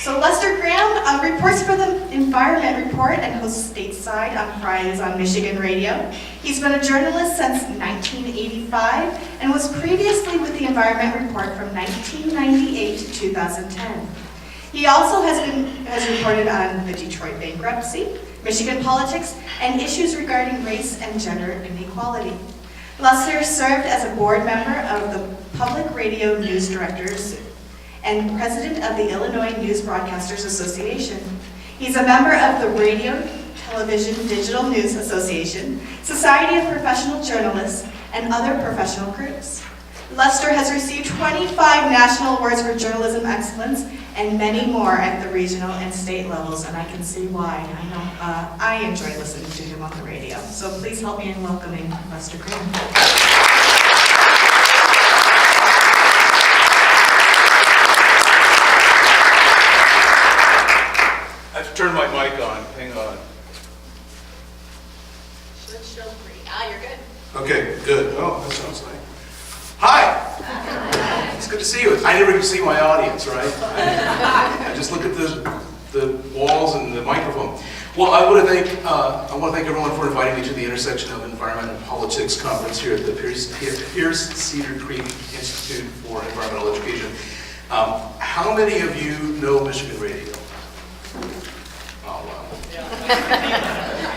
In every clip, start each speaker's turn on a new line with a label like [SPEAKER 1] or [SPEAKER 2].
[SPEAKER 1] So Lester Graham reports for the Environment Report and hosts Stateside on Fridays on Michigan Radio. He's been a journalist since 1985 and was previously with the Environment Report from 1998 to 2010. He also has reported on the Detroit bankruptcy, Michigan politics, and issues regarding race and gender inequality. Lester served as a board member of the Public Radio News Directors and president of the Illinois News Broadcasters Association. He's a member of the Radio, Television, Digital News Association, Society of Professional Journalists, and other professional groups. Lester has received 25 national awards for journalism excellence and many more at the regional and state levels, and I can see why. I know I enjoy listening to him on the radio. So please help me in welcoming Lester Graham.
[SPEAKER 2] I have to turn my mic on. Hang on.
[SPEAKER 1] Should show free. You're good.
[SPEAKER 2] Okay, good. Oh, that sounds nice. Hi. It's good to see you. I never even see my audience, right? I just look at the walls and the microphone. Well, I want to thank everyone for inviting me to the Intersection of Environment and Politics conference here at the Pierce Cedar Creek Institute for Environmental Education. How many of you know Michigan Radio? Oh, wow.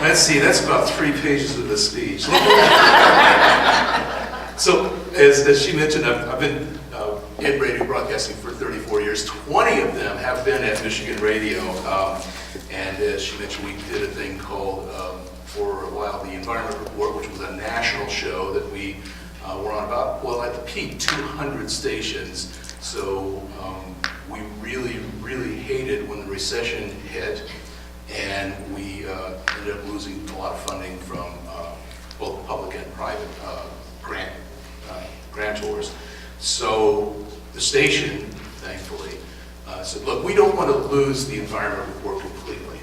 [SPEAKER 2] Let's see, that's about 3 pages of the speech. So, as she mentioned, I've been in radio broadcasting for 34 years. 20 of them have been at Michigan Radio. And as she mentioned, we did a thing called, for a while, the Environment Report, which was a national show that we were on about, well, at the peak, 200 stations. So we really, really hated when the recession hit, and we ended up losing a lot of funding from both public and private grantors. So the station, thankfully, said, look, we don't want to lose the Environment Report completely,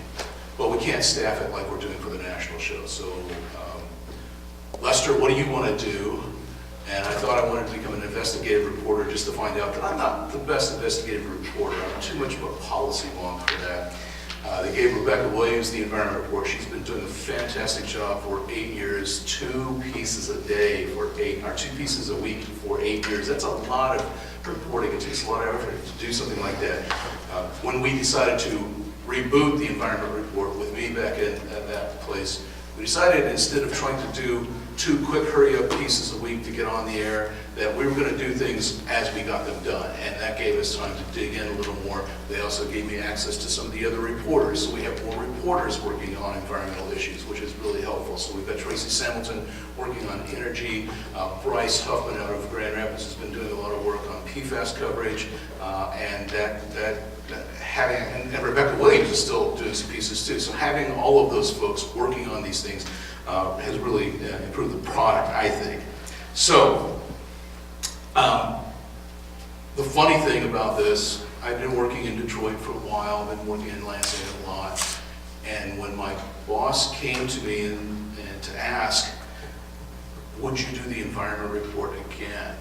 [SPEAKER 2] but we can't staff it like we're doing for the national show. So Lester, what do you want to do? And I thought I wanted to become an investigative reporter just to find out that I'm not the best investigative reporter. I'm too much of a policy wonk for that. They gave Rebecca Williams the Environment Report. She's been doing a fantastic job for 8 years, 2 pieces a day for 2 pieces a week for 8 years. That's a lot of reporting. It takes a lot of effort to do something like that. When we decided to reboot the Environment Report with me back at that place, we decided instead of trying to do 2 quick hurry-up pieces a week to get on the air, that we were going to do things as we got them done, and that gave us time to dig in a little more. They also gave me access to some of the other reporters, so we have more reporters working on environmental issues, which is really helpful. So we've got Tracy Samilton working on energy, Bryce Huffman out of Grand Rapids has been doing a lot of work on PFAS coverage, and and Rebecca Williams is still doing some pieces too. So having all of those folks working on these things has really improved the product, I think. So, the funny thing about this, I've been working in Detroit for a while, I've been working in Lansing a lot, and when my boss came to me and to ask, would you do the Environment Report again?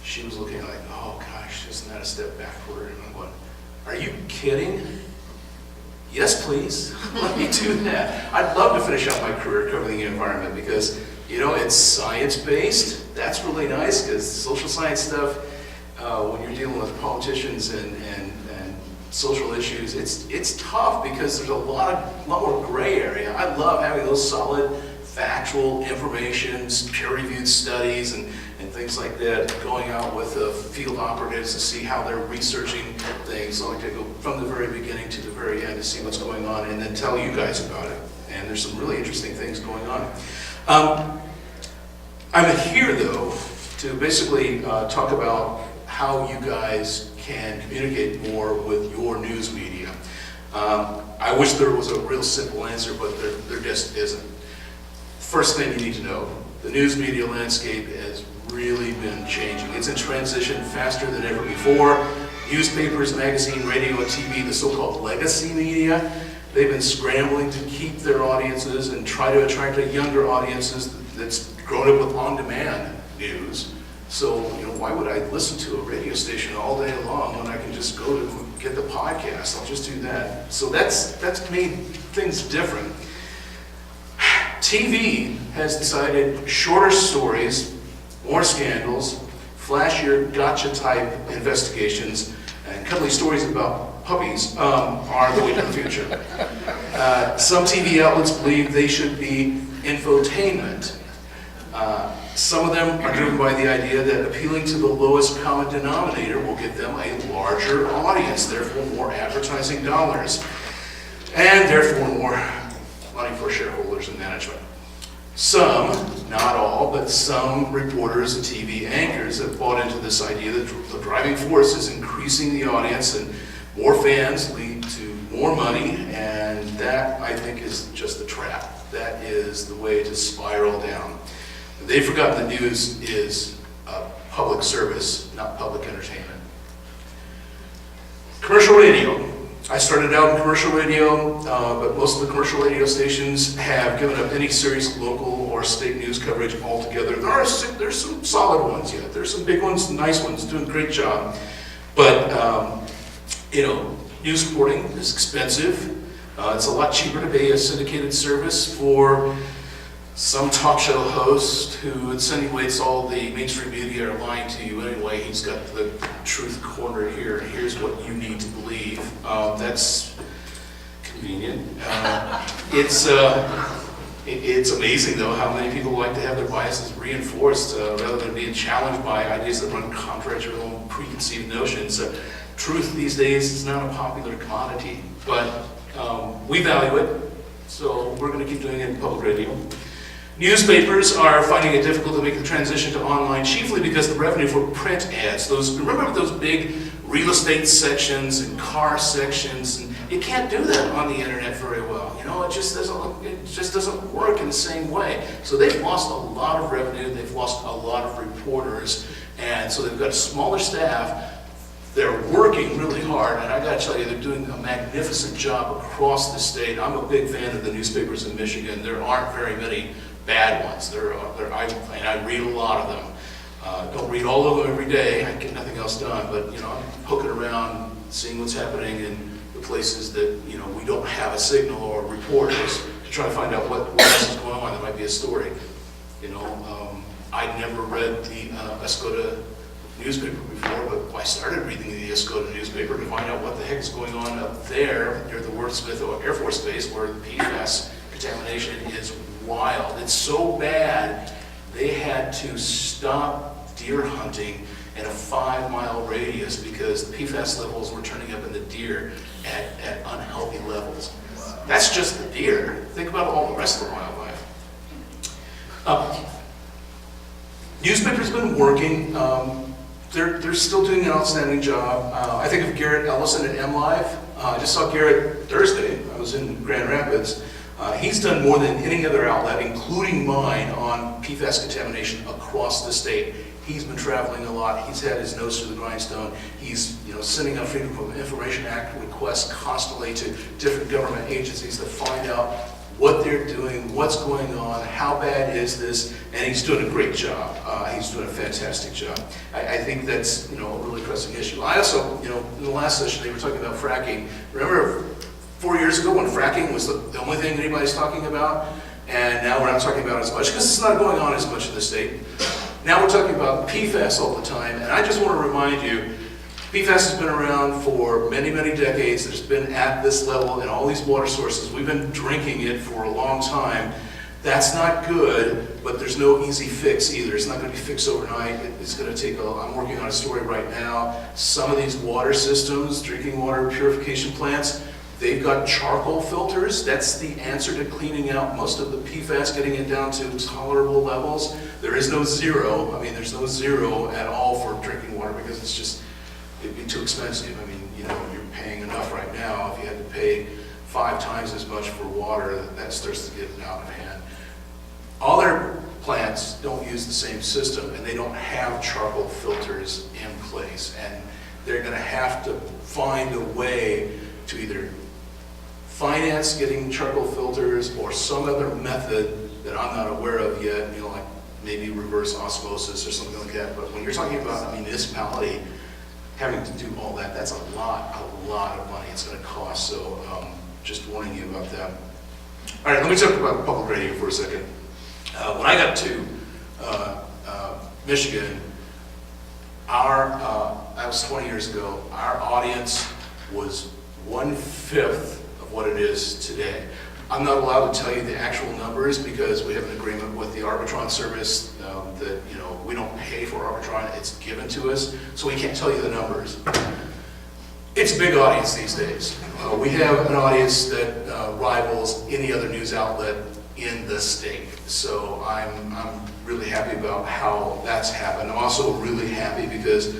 [SPEAKER 2] She was looking like, oh gosh, isn't that a step backward? And I'm going, are you kidding? Yes, please. Let me do that. I'd love to finish out my career covering the environment because, you know, it's science-based. That's really nice because social science stuff, when you're dealing with politicians and social issues, it's tough because there's a lot more gray area. I love having those solid, factual information, peer-reviewed studies, and things like that, going out with field operatives to see how they're researching things. I like to go from the very beginning to the very end to see what's going on and then tell you guys about it. And there's some really interesting things going on. I'm here, though, to basically talk about how you guys can communicate more with your news media. I wish there was a real simple answer, but there just isn't. First thing you need to know, the news media landscape has really been changing. It's in transition faster than ever before. Newspapers, magazine, radio, and TV, the so-called legacy media, they've been scrambling to keep their audiences and try to attract a younger audiences that's grown up with on-demand news. So, why would I listen to a radio station all day long when I can just go to get the podcast? I'll just do that. So that's made things different. TV has decided shorter stories, more scandals, flashier gotcha-type investigations, and cuddly stories about puppies are the way to the future. Some TV outlets believe they should be infotainment. Some of them are driven by the idea that appealing to the lowest common denominator will get them a larger audience, therefore more advertising dollars, and therefore more money for shareholders and management. Some, not all, but some reporters and TV anchors have bought into this idea that the driving force is increasing the audience and more fans lead to more money, and that, I think, is just a trap. That is the way to spiral down. They've forgotten the news is public service, not public entertainment. Commercial radio. I started out in commercial radio, but most of the commercial radio stations have given up any serious local or state news coverage altogether. There's some solid ones yet. There's some big ones, nice ones, doing a great job. But, news reporting is expensive. It's a lot cheaper to pay a syndicated service for some talk show host who insinuates all the mainstream media are lying to you anyway. He's got the truth corner here, and here's what you need to believe. That's convenient. It's amazing, though, how many people like to have their biases reinforced rather than being challenged by ideas that run contrary to their own preconceived notions. Truth these days is not a popular commodity, but we value it, so we're going to keep doing it in public radio. Newspapers are finding it difficult to make the transition to online, chiefly because the revenue for print ads, remember those big real estate sections and car sections, and you can't do that on the internet very well. It just doesn't work in the same way. So they've lost a lot of revenue, they've lost a lot of reporters, and so they've got a smaller staff. They're working really hard, and I got to tell you, they're doing a magnificent job across the state. I'm a big fan of the newspapers in Michigan. There aren't very many bad ones. I read a lot of them. Don't read all of them every day. I get nothing else done, but I'm poking around, seeing what's happening in the places that we don't have a signal or reporters to try to find out what else is going on. There might be a story. I'd never read the Escoda newspaper before, but I started reading the Escoda newspaper to find out what the heck is going on up there near the Wordsmith Air Force Base, where the PFAS contamination is wild. It's so bad, they had to stop deer hunting in a 5-mile radius because the PFAS levels were turning up in the deer at unhealthy levels. That's just the deer. Think about all the rest of the wildlife. Newspaper's been working. They're still doing an outstanding job. I think of Garrett Ellison at MLive. I just saw Garrett Thursday. I was in Grand Rapids. He's done more than any other outlet, including mine, on PFAS contamination across the state. He's been traveling a lot. He's had his nose to the grindstone. He's sending out Freedom of Information Act requests constantly to different government agencies to find out what they're doing, what's going on, how bad is this, and he's doing a great job. He's doing a fantastic job. I think that's a really pressing issue. I also, in the last session they were talking about fracking. Remember 4 years ago when fracking was the only thing anybody's talking about? And now we're not talking about it as much because it's not going on as much in the state. Now we're talking about PFAS all the time, and I just want to remind you, PFAS has been around for many, many decades. It's been at this level in all these water sources. We've been drinking it for a long time. That's not good, but there's no easy fix either. It's not going to be fixed overnight. It's going to take I'm working on a story right now. Some of these water systems, drinking water purification plants, they've got charcoal filters. That's the answer to cleaning out most of the PFAS, getting it down to tolerable levels. There is no zero. There's no zero at all for drinking water because it'd be too expensive. You're paying enough right now. If you had to pay 5 times as much for water, that starts to get out of hand. Other plants don't use the same system, and they don't have charcoal filters in place. And they're going to have to find a way to either finance getting charcoal filters or some other method that I'm not aware of yet, like maybe reverse osmosis or something like that. But when you're talking about a municipality having to do all that, that's a lot of money it's going to cost. So just warning you about that. All right, let me talk about public radio for a second. When I got to Michigan, that was 20 years ago, our audience was 1/5 of what it is today. I'm not allowed to tell you the actual numbers because we have an agreement with the Arbitron service that we don't pay for Arbitron, it's given to us, so we can't tell you the numbers. It's a big audience these days. We have an audience that rivals any other news outlet in the state. So I'm really happy about how that's happened. I'm also really happy because,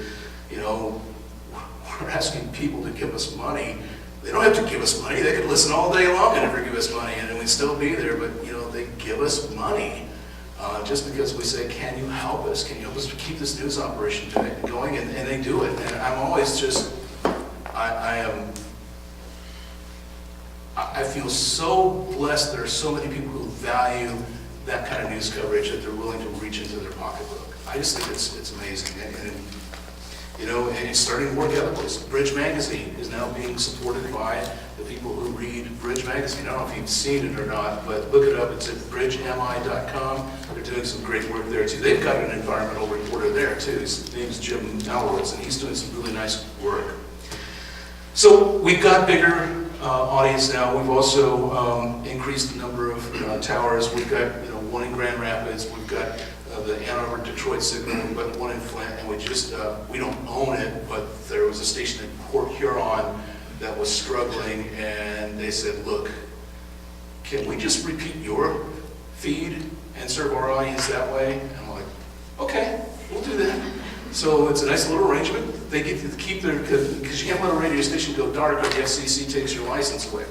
[SPEAKER 2] we're asking people to give us money. They don't have to give us money. They could listen all day long and never give us money and we'd still be there, but they give us money just because we say, can you help us? Can you help us to keep this news operation going? And they do it. And I'm always just, I feel so blessed there are so many people who value that kind of news coverage that they're willing to reach into their pocketbook. I just think it's amazing. And it's starting to work other places. Bridge Magazine is now being supported by the people who read Bridge Magazine. I don't know if you've seen it or not, but look it up. It's at bridgemi.com. They're doing some great work there too. They've got an environmental reporter there too. His name is Jim Alowitz, and he's doing some really nice work. So we've got bigger audience now. We've also increased the number of towers. We've got one in Grand Rapids. We've got the Ann Arbor Detroit signal. We've got one in Flint, and we don't own it, but there was a station in Port Huron that was struggling, and they said, look, can we just repeat your feed and serve our audience that way? And I'm like, okay, we'll do that. So it's a nice little arrangement. They get to keep their, because you can't let a radio station go dark or the FCC takes your license away.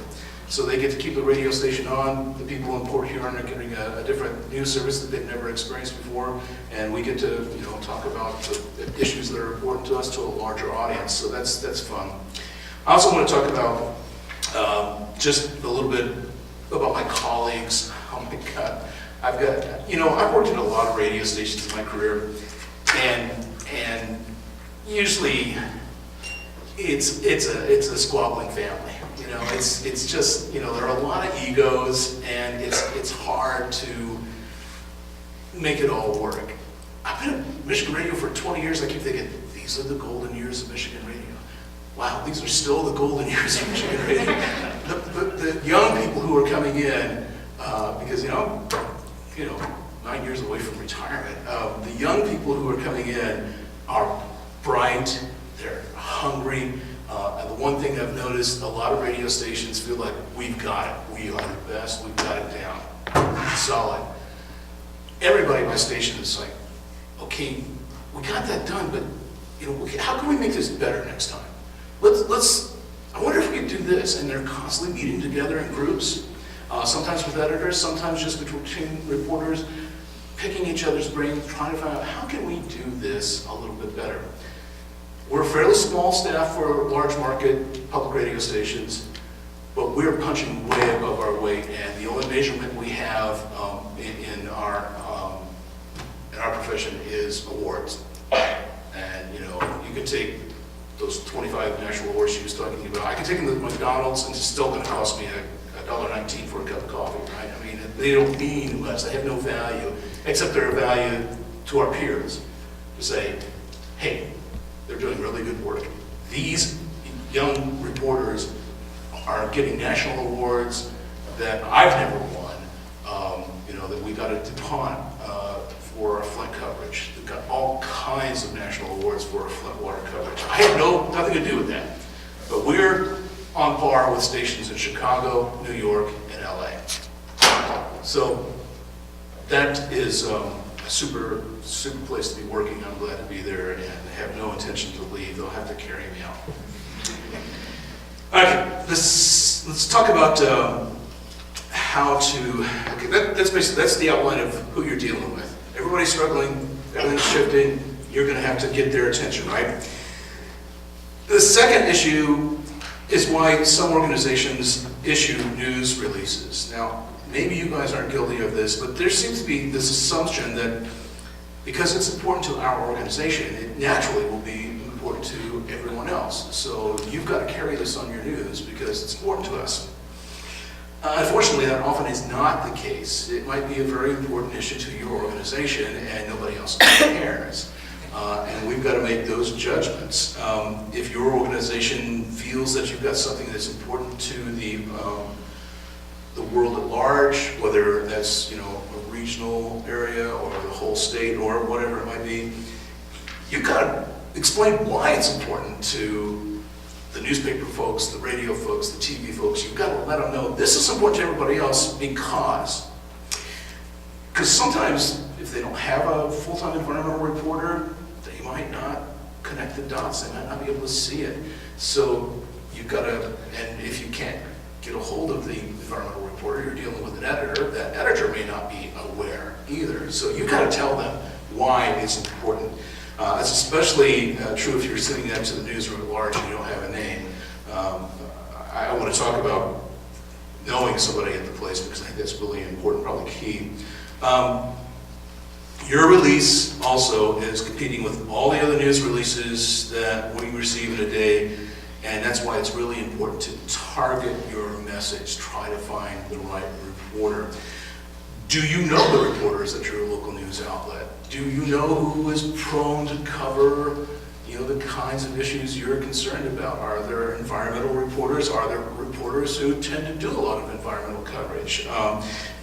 [SPEAKER 2] So they get to keep the radio station on. The people in Port Huron are getting a different news service that they've never experienced before. And we get to talk about the issues that are important to us to a larger audience. So that's fun. I also want to talk about just a little bit about my colleagues. Oh my God. I've worked at a lot of radio stations in my career, and usually it's a squabbling family. It's just there are a lot of egos, and it's hard to make it all work. I've been at Michigan Radio for 20 years. I keep thinking, these are the golden years of Michigan Radio. Wow, these are still the golden years of Michigan Radio. The young people who are coming in, because I'm 9 years away from retirement. The young people who are coming in are bright, they're hungry. And the one thing I've noticed, a lot of radio stations feel like we've got it. We are the best. We've got it down. Solid. Everybody at my station is like, okay, we got that done, but how can we make this better next time? I wonder if we could do this. And they're constantly meeting together in groups, sometimes with editors, sometimes just between reporters, picking each other's brains, trying to find out how can we do this a little bit better. We're a fairly small staff for large market public radio stations, but we're punching way above our weight, and the only measurement we have in our profession is awards. And you could take those 25 national awards she was talking about. I could take them to McDonald's, and it's still going to cost me $1.19 for a cup of coffee, right? I mean, they don't mean much. They have no value, except they're a value to our peers to say, hey, they're doing really good work. These young reporters are getting national awards that I've never won. That we got at DuPont for our Flint coverage. They've got all kinds of national awards for our Flint water coverage. I have nothing to do with that. But we're on par with stations in Chicago, New York, and LA. So that is a super place to be working. I'm glad to be there and have no intention to leave. They'll have to carry me out. Okay, let's talk about how to, that's the outline of who you're dealing with. Everybody's struggling, everything's shifting, you're gonna have to get their attention, right? The second issue is why some organizations issue news releases. Now, maybe you guys aren't guilty of this, but there seems to be this assumption that because it's important to our organization, it naturally will be important to everyone else. So you've got to carry this on your news because it's important to us. Unfortunately, that often is not the case. It might be a very important issue to your organization and nobody else cares. And we've got to make those judgments. If your organization feels that you've got something that's important to the world at large, whether that's a regional area or the whole state or whatever it might be, you've got to explain why it's important to the newspaper folks, the radio folks, the TV folks. You've got to let them know this is important to everybody else because sometimes if they don't have a full-time environmental reporter, they might not connect the dots. They might not be able to see it. So you've got to, and if you can't get a hold of the environmental reporter, you're dealing with an editor. That editor may not be aware either. So you've got to tell them why it's important. It's especially true if you're sitting next to the newsroom at large and you don't have a name. I want to talk about knowing somebody at the place because I think that's really important, probably key. Your release also is competing with all the other news releases that we receive in a day, and that's why it's really important to target your message. Try to find the right reporter. Do you know the reporters at your local news outlet? Do you know who is prone to cover, the kinds of issues you're concerned about? Are there environmental reporters? Are there reporters who tend to do a lot of environmental coverage?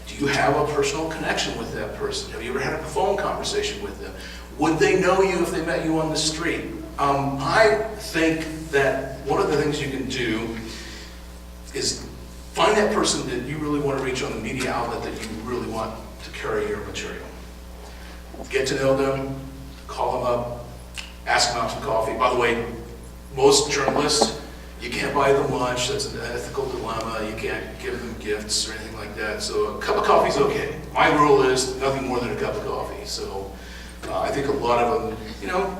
[SPEAKER 2] Do you have a personal connection with that person? Have you ever had a phone conversation with them? Would they know you if they met you on the street? I think that one of the things you can do is find that person that you really want to reach on the media outlet that you really want to carry your material. Get to know them, call them up, ask them out to coffee. By the way, most journalists, you can't buy them lunch. That's an ethical dilemma. You can't give them gifts or anything like that. So a cup of coffee is okay. My rule is nothing more than a cup of coffee. So I think a lot of them,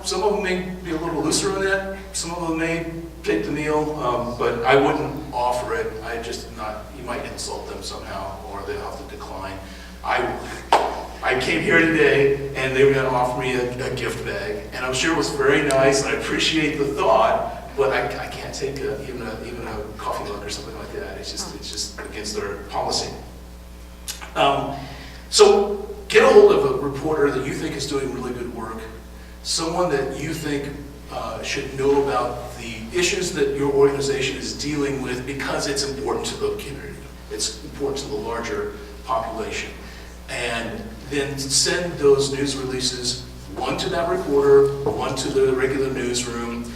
[SPEAKER 2] some of them may be a little looser on that. Some of them may take the meal, but I wouldn't offer it. You might insult them somehow or they'll have to decline. I came here today and they were going to offer me a gift bag, and I'm sure it was very nice and I appreciate the thought, but I can't take even a coffee mug or something like that. It's just against their policy. So get a hold of a reporter that you think is doing really good work, someone that you think should know about the issues that your organization is dealing with because it's important to the community. It's important to the larger population. And then send those news releases, one to that reporter, one to the regular newsroom,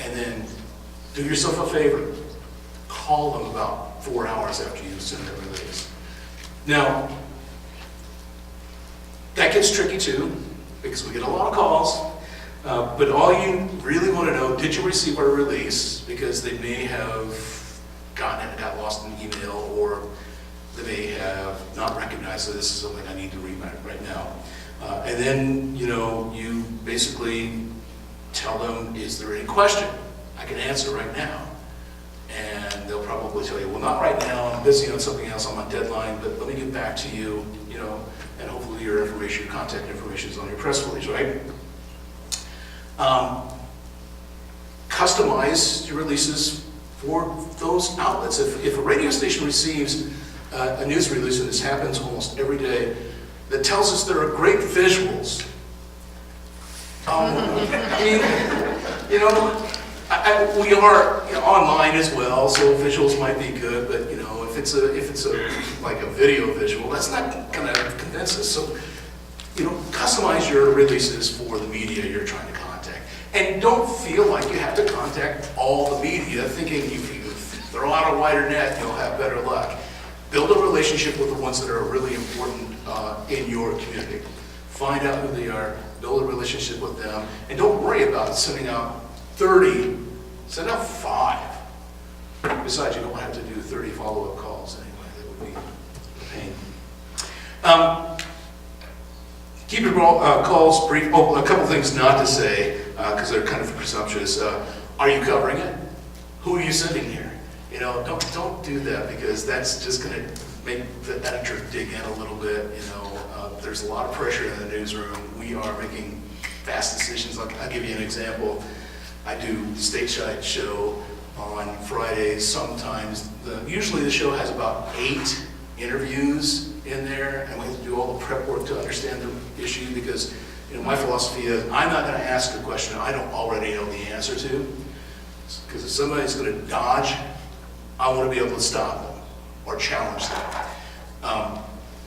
[SPEAKER 2] and then do yourself a favor. Call them about 4 hours after you send that release. Now, that gets tricky too, because we get a lot of calls, but all you really want to know, did you receive our release? Because they may have got lost in email, or they may have not recognized that this is something I need to read right now. And then, you basically tell them, is there any question I can answer right now? And they'll probably tell you, well, not right now, I'm busy on something else, I'm on deadline, but let me get back to you, and hopefully your contact information is on your press release, right? Customize your releases for those outlets. If a radio station receives a news release, and this happens almost every day, that tells us there are great visuals. We are online as well, so visuals might be good, but if it's like a video visual, that's not going to convince us. So customize your releases for the media you're trying to contact, and don't feel like you have to contact all the media, thinking if you throw out a wider net, you'll have better luck. Build a relationship with the ones that are really important in your community. Find out who they are, build a relationship with them, and don't worry about sending out 30, send out 5. Besides, you don't have to do 30 follow-up calls anyway. That would be a pain. Keep your calls brief. Oh, a couple things not to say, because they're kind of presumptuous. Are you covering it? Who are you sending here? Don't do that, because that's just going to make the editor dig in a little bit. There's a lot of pressure in the newsroom. We are making fast decisions. I'll give you an example. I do stateside show on Fridays. Sometimes, usually the show has about 8 interviews in there, and we have to do all the prep work to understand the issue because my philosophy is I'm not going to ask a question I don't already know the answer to, because if somebody's going to dodge, I want to be able to stop them or challenge them.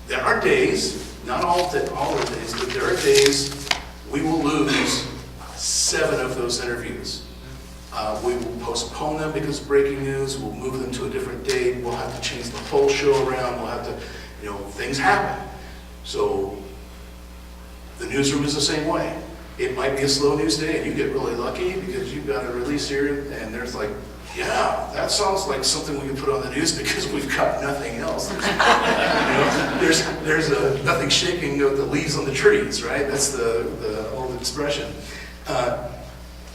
[SPEAKER 2] There are days, not all the days, but there are days we will lose 7 of those interviews. We will postpone them because of breaking news. We'll move them to a different date. We'll have to change the whole show around. We'll have to, things happen. So the newsroom is the same way. It might be a slow news day and you get really lucky because you've got a release here and there's like, yeah, that sounds like something we can put on the news because we've got nothing else. There's nothing shaking the leaves on the trees, right? That's the old expression. And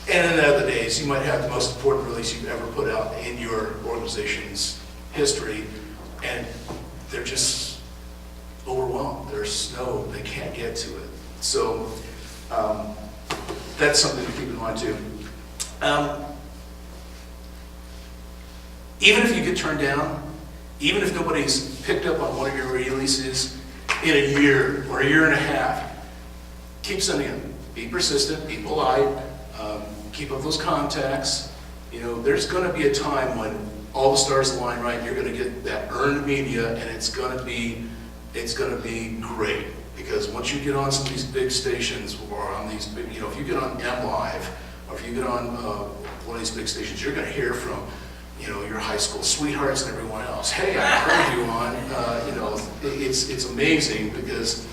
[SPEAKER 2] in the other days, you might have the most important release you've ever put out in your organization's history, and they're just overwhelmed. There's snow, they can't get to it. So that's something to keep in mind too. Even if you get turned down, even if nobody's picked up on one of your releases in a year or a year and a half, keep sending them. Be persistent, be polite, keep up those contacts. There's going to be a time when all the stars align right. You're going to get that earned media, and it's going to be great. Because once you get on some of these big stations, or on these big, if you get on M Live, or if you get on one of these big stations, you're going to hear from your high school sweethearts and everyone else. Hey, I heard you on. It's amazing because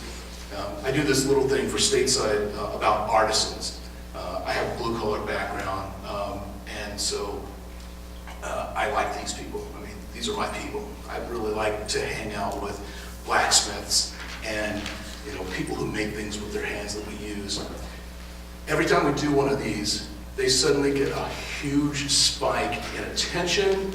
[SPEAKER 2] I do this little thing for stateside about artisans. I have a blue-collar background, and so I like these people. I mean, these are my people. I really like to hang out with blacksmiths and people who make things with their hands that we use. Every time we do one of these, they suddenly get a huge spike in attention,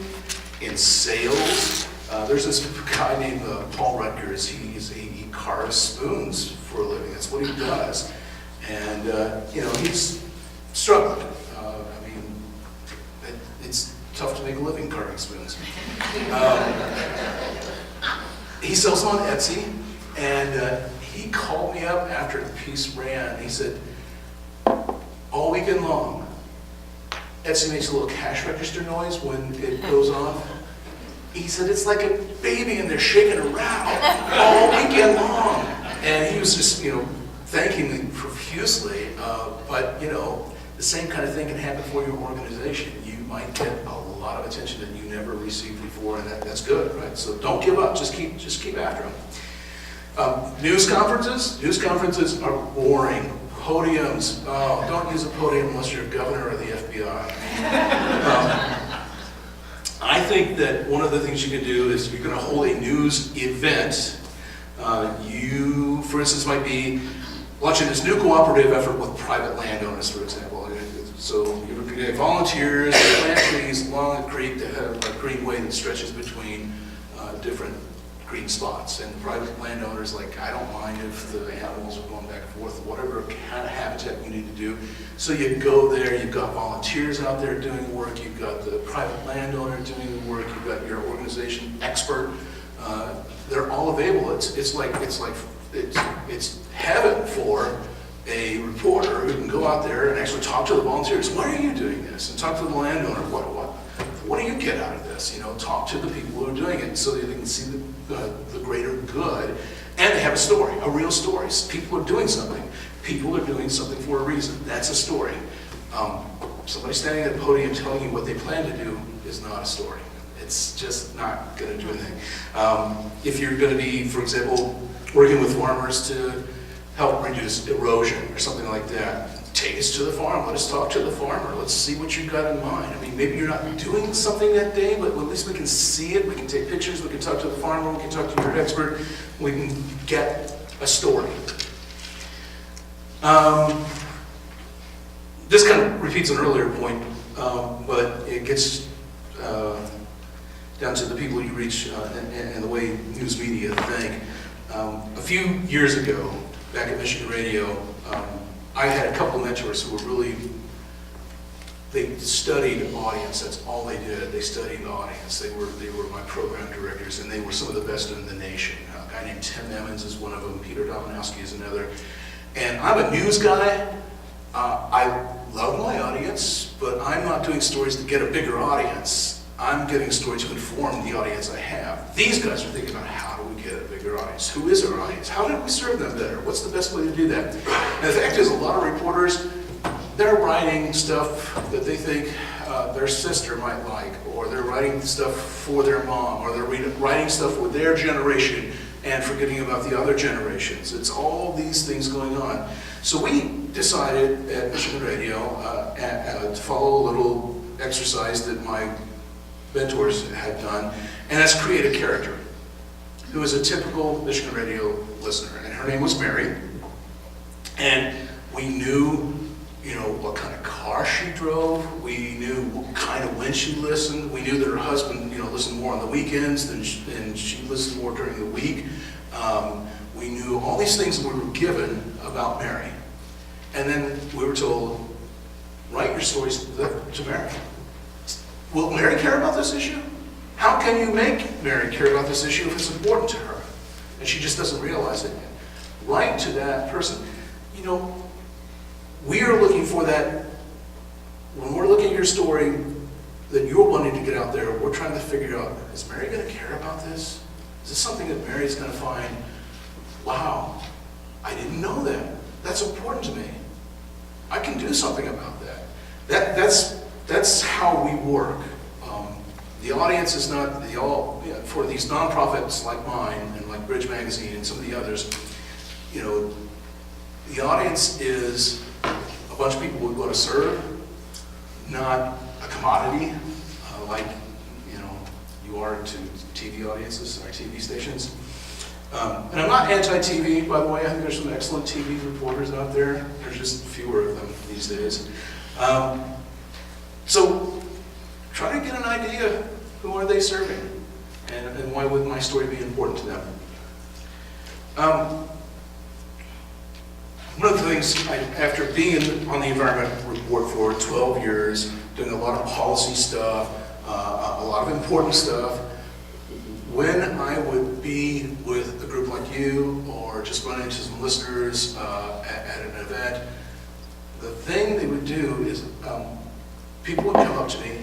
[SPEAKER 2] in sales. There's this guy named Paul Rutgers. He carves spoons for a living. That's what he does. And, he's struggling. It's tough to make a living carving spoons. He sells them on Etsy, and he called me up after the piece ran. He said, all weekend long, Etsy makes a little cash register noise when it goes off. He said, it's like a baby and they're shaking around all weekend long. And he was just, thanking me profusely. But, the same kind of thing can happen for your organization. You might get a lot of attention that you never received before, and that's good, right? So don't give up. Just keep after them. News conferences are boring. Podiums, don't use a podium unless you're a governor or the FBI. I think that one of the things you can do is if you're going to hold a news event, you, for instance, might be launching this new cooperative effort with private landowners, for example. So you're going to get volunteers to plant trees along a creek that have a greenway that stretches between different green spots. And private landowners like, I don't mind if the animals are going back and forth, whatever kind of habitat you need to do. So you go there, you've got volunteers out there doing work, you've got the private landowner doing the work, you've got your organization expert. They're all available. It's heaven for a reporter who can go out there and actually talk to the volunteers. Why are you doing this? And talk to the landowner. What do you get out of this? Talk to the people who are doing it so that they can see the greater good. And they have a story, a real story. People are doing something. People are doing something for a reason. That's a story. Somebody standing at a podium telling you what they plan to do is not a story. It's just not going to do anything. If you're going to be, for example, working with farmers to help reduce erosion or something like that, take us to the farm. Let us talk to the farmer. Let's see what you've got in mind. I mean, maybe you're not doing something that day, but at least we can see it. We can take pictures. We can talk to the farmer. We can talk to your expert. We can get a story. This kind of repeats an earlier point, but it gets down to the people you reach and the way news media think. A few years ago, back at Michigan Radio, I had a couple of mentors who were really, they studied audience. That's all they did. They studied audience. They were my program directors, and they were some of the best in the nation. A guy named Tim Emmons is one of them. Peter Dominowski is another. And I'm a news guy. I love my audience, but I'm not doing stories to get a bigger audience. I'm getting stories to inform the audience I have. These guys are thinking about how do we get a bigger audience? Who is our audience? How do we serve them better? What's the best way to do that? And the fact is, a lot of reporters, they're writing stuff that they think their sister might like, or they're writing stuff for their mom, or they're writing stuff with their generation and forgetting about the other generations. It's all these things going on. So we decided at Michigan Radio to follow a little exercise that my mentors had done, and that's create a character who is a typical Michigan Radio listener. And her name was Mary. And we knew, what kind of car she drove. We knew what kind of when she listened. We knew that her husband, listened more on the weekends than she listened more during the week. We knew all these things that we were given about Mary. And then we were told, write your stories to Mary. Will Mary care about this issue? How can you make Mary care about this issue if it's important to her? And she just doesn't realize it yet. Write to that person. We are looking for that. When we're looking at your story that you're wanting to get out there, we're trying to figure out, is Mary going to care about this? Is this something that Mary's going to find, wow, I didn't know that. That's important to me. I can do something about that. That's how we work. The audience is not for these nonprofits like mine and like Bridge Magazine and some of the others. The audience is a bunch of people we want to serve, not a commodity like you are to TV audiences or TV stations. And I'm not anti-TV, by the way. I think there's some excellent TV reporters out there. There's just fewer of them these days. So try to get an idea, who are they serving? And why would my story be important to them? One of the things, after being on the Environment Report for 12 years, doing a lot of policy stuff, a lot of important stuff, when I would be with a group like you, or just run into some listeners at an event, the thing they would do is people would come up to me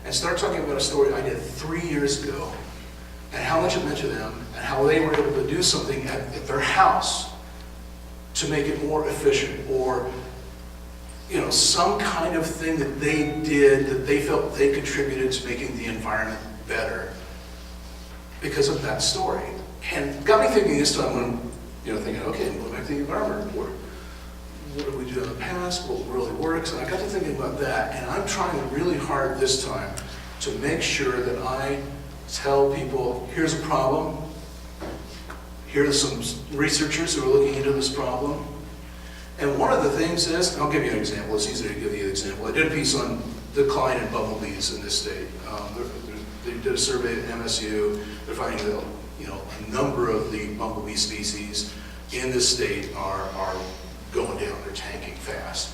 [SPEAKER 2] and start talking about a story I did 3 years ago, and how much it meant to them, and how they were able to do something at their house to make it more efficient, or some kind of thing that they did that they felt they contributed to making the environment better because of that story. And got me thinking this time when, thinking, okay, I'm going back to the Environment Report. What did we do in the past? What really works? And I got to thinking about that, and I'm trying really hard this time to make sure that I tell people, here's a problem. Here are some researchers who are looking into this problem. And one of the things is, I'll give you an example. It's easier to give you an example. I did a piece on decline in bumblebees in this state. They did a survey at MSU. They're finding that a number of the bumblebee species in this state are going down. They're tanking fast.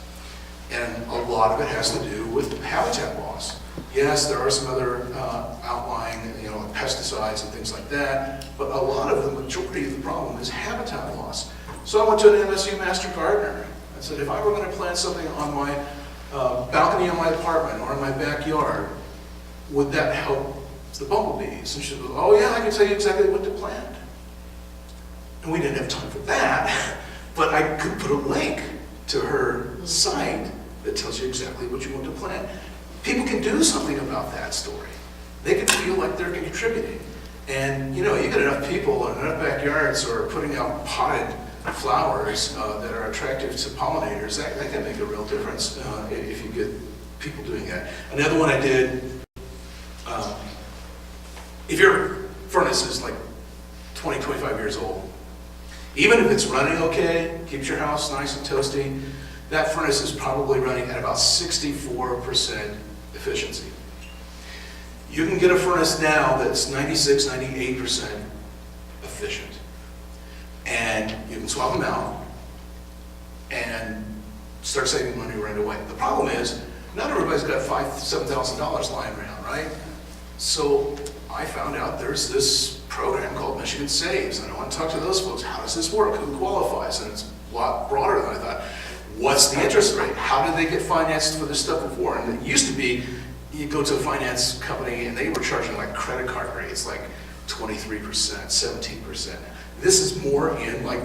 [SPEAKER 2] And a lot of it has to do with habitat loss. Yes, there are some other outlying, pesticides and things like that, but a lot of the majority of the problem is habitat loss. So I went to an MSU master gardener. I said, if I were going to plant something on my balcony of my apartment or in my backyard, would that help the bumblebees? And she said, oh yeah, I can tell you exactly what to plant. And we didn't have time for that, but I could put a link to her site that tells you exactly what you want to plant. People can do something about that story. They can feel like they're contributing. And you get enough people in enough backyards who are putting out potted flowers that are attractive to pollinators, that can make a real difference if you get people doing that. Another one I did, if your furnace is like 20, 25 years old, even if it's running okay, keeps your house nice and toasty, that furnace is probably running at about 64% efficiency. You can get a furnace now that's 96, 98% efficient. And you can swap them out and start saving money right away. The problem is, not everybody's got $5,000, $7,000 lying around, right? So I found out there's this program called Michigan Saves, and I want to talk to those folks. How does this work? Who qualifies? And it's a lot broader than I thought. What's the interest rate? How did they get financed for this stuff before? And it used to be, you go to a finance company and they were charging like credit card rates, like 23%, 17%. This is more in like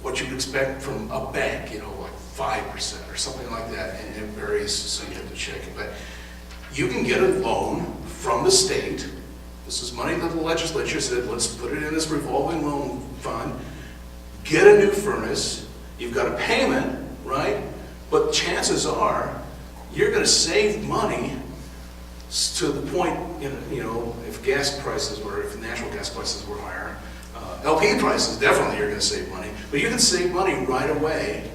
[SPEAKER 2] what you'd expect from a bank, you know, like 5% or something like that, and it varies, so you have to check it. But you can get a loan from the state. This is money that the legislature said, let's put it in this revolving loan fund, get a new furnace, you've got a payment, right? But chances are you're going to save money to the point, you know, if natural gas prices were higher, LP prices, definitely you're going to save money, but you can save money right away.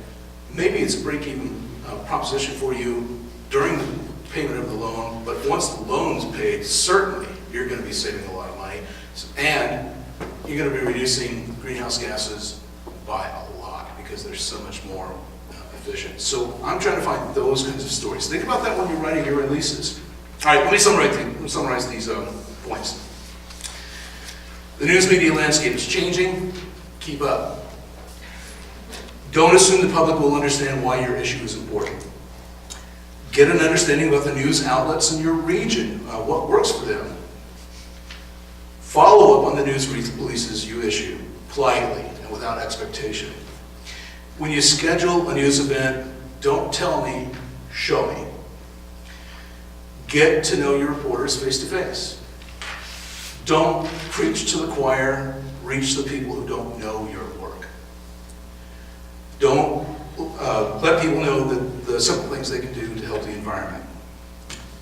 [SPEAKER 2] Maybe it's a break-even proposition for you during the payment of the loan, but once the loan's paid, certainly you're going to be saving a lot of money, and you're going to be reducing greenhouse gases by a lot because they're so much more efficient. So I'm trying to find those kinds of stories. Think about that when you're writing your releases. All right, let me summarize these points. The news media landscape is changing. Keep up. Don't assume the public will understand why your issue is important. Get an understanding about the news outlets in your region, what works for them. Follow up on the news releases you issue, politely and without expectation. When you schedule a news event, don't tell me, show me. Get to know your reporters face to face. Don't preach to the choir, reach the people who don't know your work. Don't let people know the simple things they can do to help the environment.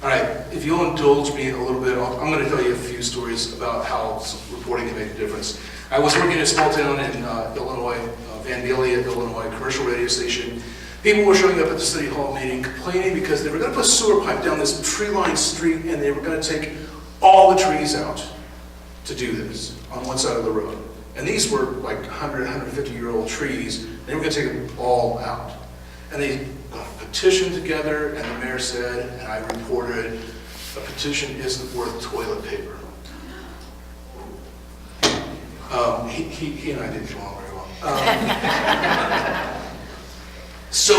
[SPEAKER 2] All right, if you'll indulge me a little bit, I'm going to tell you a few stories about how reporting can make a difference. I was working in a small town in Illinois, Vandalia, Illinois, commercial radio station. People were showing up at the city hall meeting complaining because they were going to put a sewer pipe down this tree-lined street and they were going to take all the trees out to do this on one side of the road. And these were like 100, 150-year-old trees. They were going to take them all out. And they got a petition together, and the mayor said, and I reported, a petition isn't worth toilet paper. He and I didn't get along very well. So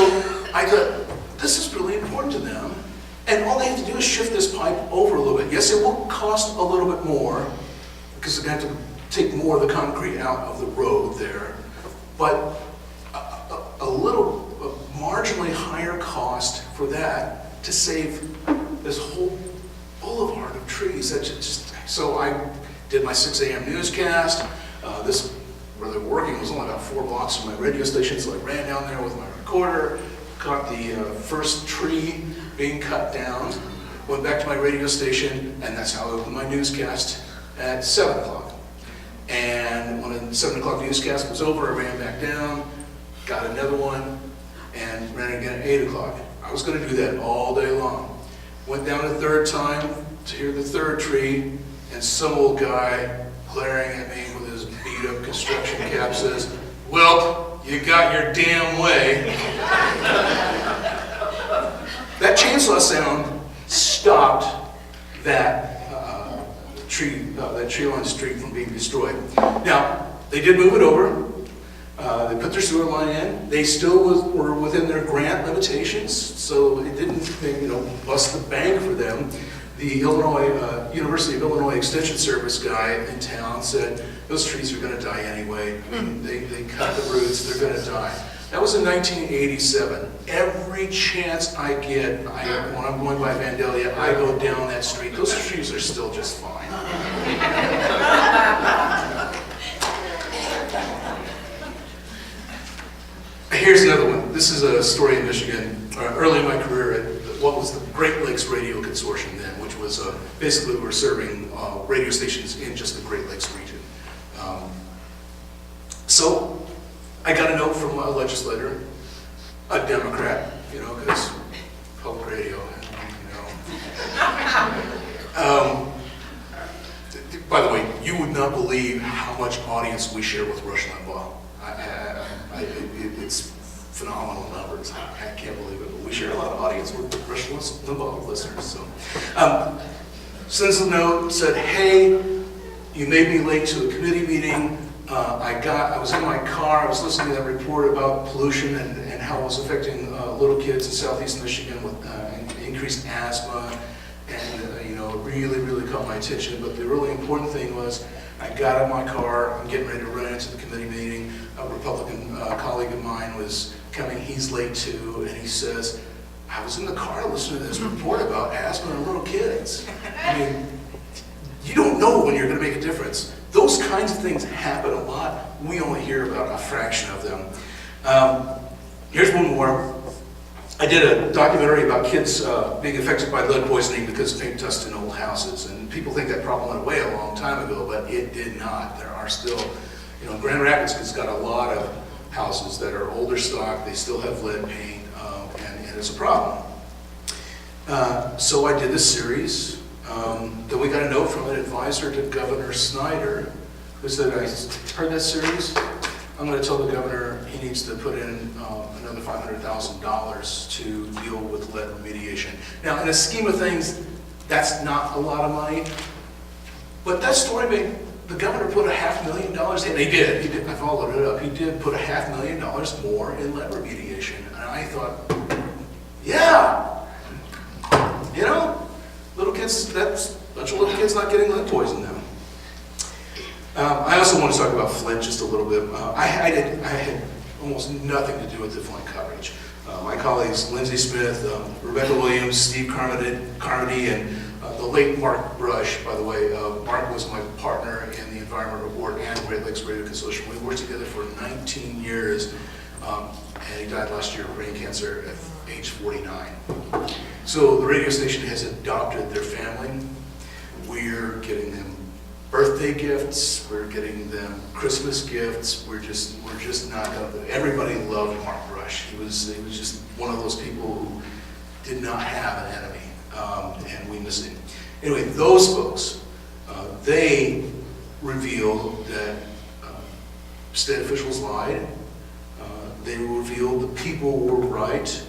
[SPEAKER 2] I thought, this is really important to them, and all they have to do is shift this pipe over a little bit. Yes, it will cost a little bit more, because they're going to have to take more of the concrete out of the road there, but a little marginally higher cost for that to save this whole boulevard of trees. So I did my 6 a.m. newscast. This, where they're working, was only about 4 blocks from my radio station, so I ran down there with my recorder, caught the first tree being cut down, went back to my radio station, and that's how I opened my newscast at 7 o'clock. And when the 7 o'clock newscast was over, I ran back down, got another one, and ran again at 8 o'clock. I was going to do that all day long. Went down a third time to hear the third tree, and some old guy glaring at me with his beat-up construction cap says, "Well, you got your damn way." That chainsaw sound stopped that tree-lined street from being destroyed. Now, they did move it over. They put their sewer line in. They still were within their grant limitations, so it didn't, bust the bank for them. The University of Illinois Extension Service guy in town said, those trees are going to die anyway. I mean, they cut the roots, they're going to die. That was in 1987. Every chance I get, when I'm going by Vandalia, I go down that street. Those trees are still just fine. Here's another one. This is a story in Michigan. Early in my career at what was the Great Lakes Radio Consortium then, which was basically we were serving radio stations in just the Great Lakes region. So I got a note from a legislator, a Democrat, because public radio, much audience we share with Rush Limbaugh. It's phenomenal numbers. I can't believe it. But we share a lot of audience with Rush Limbaugh listeners. So, sends a note, said, hey, you made me late to a committee meeting. I was in my car, I was listening to that report about pollution and how it was affecting little kids in southeast Michigan with increased asthma, and it really, really caught my attention. But the really important thing was, I got out of my car, I'm getting ready to run into the committee meeting. A Republican colleague of mine was coming, he's late too, and he says, I was in the car listening to this report about asthma in little kids. I mean, you don't know when you're going to make a difference. Those kinds of things happen a lot. We only hear about a fraction of them. Here's one more. I did a documentary about kids being affected by lead poisoning because of paint dust in old houses. And people think that problem went away a long time ago, but it did not. There are still, Grand Rapids has got a lot of houses that are older stock. They still have lead paint, and it's a problem. So I did this series. Then we got a note from an advisor to Governor Snyder who said, I heard that series. I'm going to tell the governor he needs to put in another $500,000 to deal with lead remediation. Now, in a scheme of things, that's not a lot of money, but that story made the governor put $500,000 in. He did. I followed it up. He did put $500,000 more in lead remediation, and I thought, yeah, little kids, that's a bunch of little kids not getting lead poison now. I also want to talk about Flint just a little bit. I had almost nothing to do with the Flint coverage. My colleagues, Lindsay Smith, Rebecca Williams, Steve Carmody, and the late Mark Brush, by the way. Mark was my partner in the Environment Report and Great Lakes Radio Consortium. We worked together for 19 years, and he died last year of brain cancer at age 49. So the radio station has adopted their family. We're getting them birthday gifts, we're getting them Christmas gifts. We're just not gonna. Everybody loved Mark Brush. He was just one of those people who did not have an enemy, and we miss him. Anyway, those folks, they revealed that state officials lied. They revealed the people were right.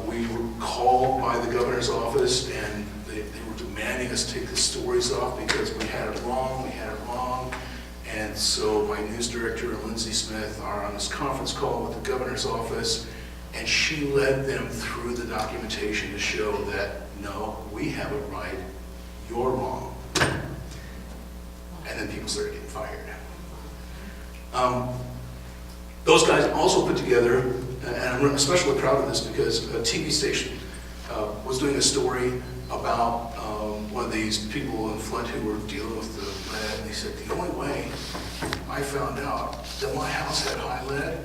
[SPEAKER 2] We were called by the governor's office, and they were demanding us take the stories off because we had it wrong. And so my news director, Lindsay Smith, are on this conference call with the governor's office, and she led them through the documentation to show that, no, we have it right, you're wrong. And then people started getting fired. Those guys also put together, and I'm especially proud of this because a TV station was doing a story about one of these people in Flint who were dealing with the lead, and they said, the only way I found out that my house had high lead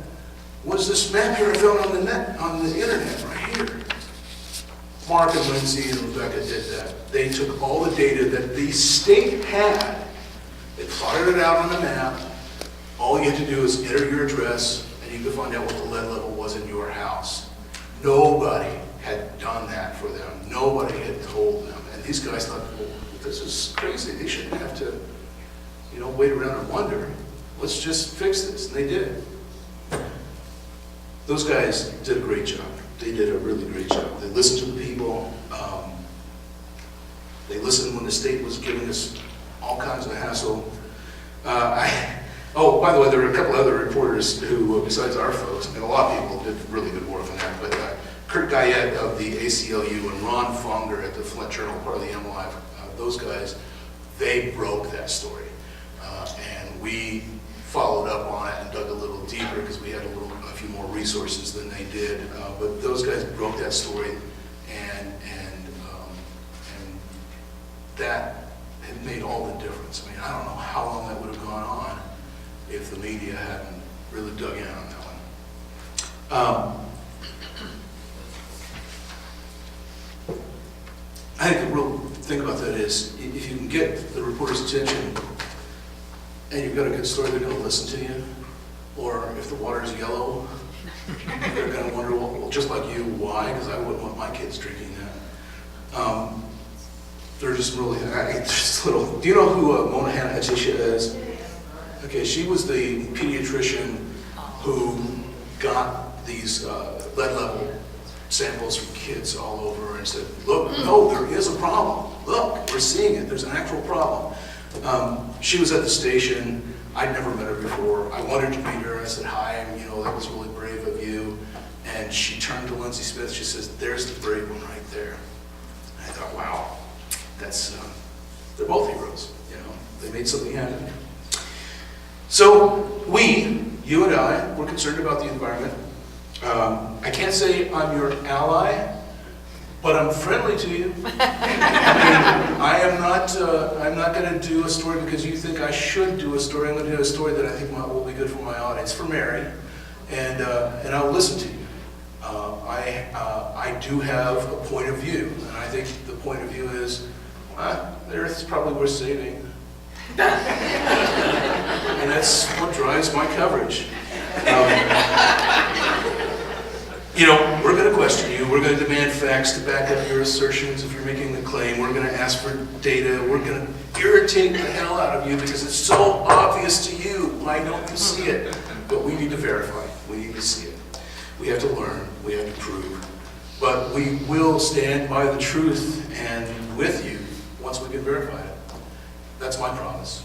[SPEAKER 2] was this map here I found on the internet right here. Mark and Lindsay and Rebecca did that. They took all the data that the state had, they plotted it out on the map. All you had to do is enter your address, and you could find out what the lead level was in your house. Nobody had done that for them. Nobody had told them. And these guys thought, well, this is crazy. They shouldn't have to, wait around and wonder. Let's just fix this. And they did. Those guys did a great job. They did a really great job. They listened to the people. They listened when the state was giving us all kinds of hassle. Oh, by the way, there were a couple other reporters who, besides our folks, a lot of people did really good work on that, but Kurt Guyette of the ACLU and Ron Fonger at the Flint Journal, part of the MLive, those guys, they broke that story. And we followed up on it and dug a little deeper because we had a few more resources than they did. But those guys broke that story, and that had made all the difference. I mean, I don't know how long that would have gone on if the media hadn't really dug in on that one. I think the real thing about that is, if you can get the reporter's attention and you've got a good story, they're going to listen to you. Or if the water's yellow, they're going to wonder, well, just like you, why? Because I wouldn't want my kids drinking that. They're just really, just little. Do you know who Mona Hanna-Attisha is? Okay, she was the pediatrician who got these lead level samples from kids all over and said, look, no, there is a problem. Look, we're seeing it. There's an actual problem. She was at the station. I'd never met her before. I wanted to meet her. I said, hi, you know, that was really brave of you. And she turned to Lindsay Smith. She says, there's the brave one right there. And I thought, wow, that's, they're both heroes, you know. They made something happen. So we, you and I, we're concerned about the environment. I can't say I'm your ally, but I'm friendly to you. I mean, I'm not going to do a story because you think I should do a story. I'm going to do a story that I think will be good for my audience, for Mary, and I'll listen to you. I do have a point of view, and I think the point of view is, the Earth is probably worth saving. And that's what drives my coverage. You know, we're going to question you. We're going to demand facts to back up your assertions if you're making the claim. We're going to ask for data. We're going to irritate the hell out of you because it's so obvious to you. Why don't you see it? But we need to verify. We need to see it. We have to learn. We have to prove. But we will stand by the truth and with you once we can verify it. That's my promise.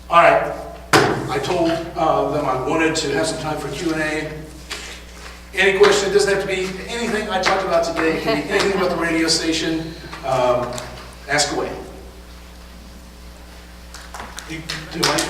[SPEAKER 2] All right. I told them I wanted to have some time for Q&A. Any question? It doesn't have to be anything I talked about today. It can be anything about the radio station. Ask away. Do you mind?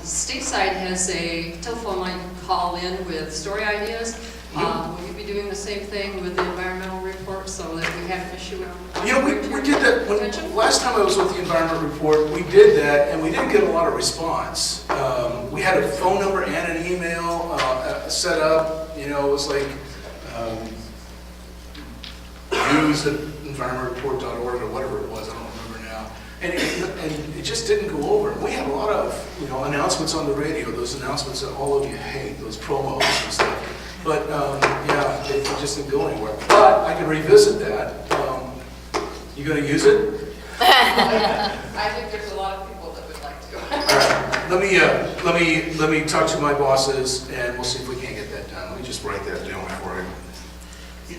[SPEAKER 3] Stateside has a telephone line to call in with story ideas. Will you be doing the same thing with the environmental report so that we have an issue?
[SPEAKER 2] You know, we did that. Last time I was with the environment report, we did that, and we didn't get a lot of response. We had a phone number and an email set up. You know, it was like news@environmentreport.org or whatever it was. I don't remember now. And it just didn't go over. We had a lot of announcements on the radio. Those announcements that all of you hate, those promos and stuff. But yeah, it just didn't go anywhere. But I can revisit that. You going to use it?
[SPEAKER 3] I think there's a lot of people that would like to.
[SPEAKER 2] All right. Let me talk to my bosses, and we'll see if we can't get that done. Let me just write that down for you.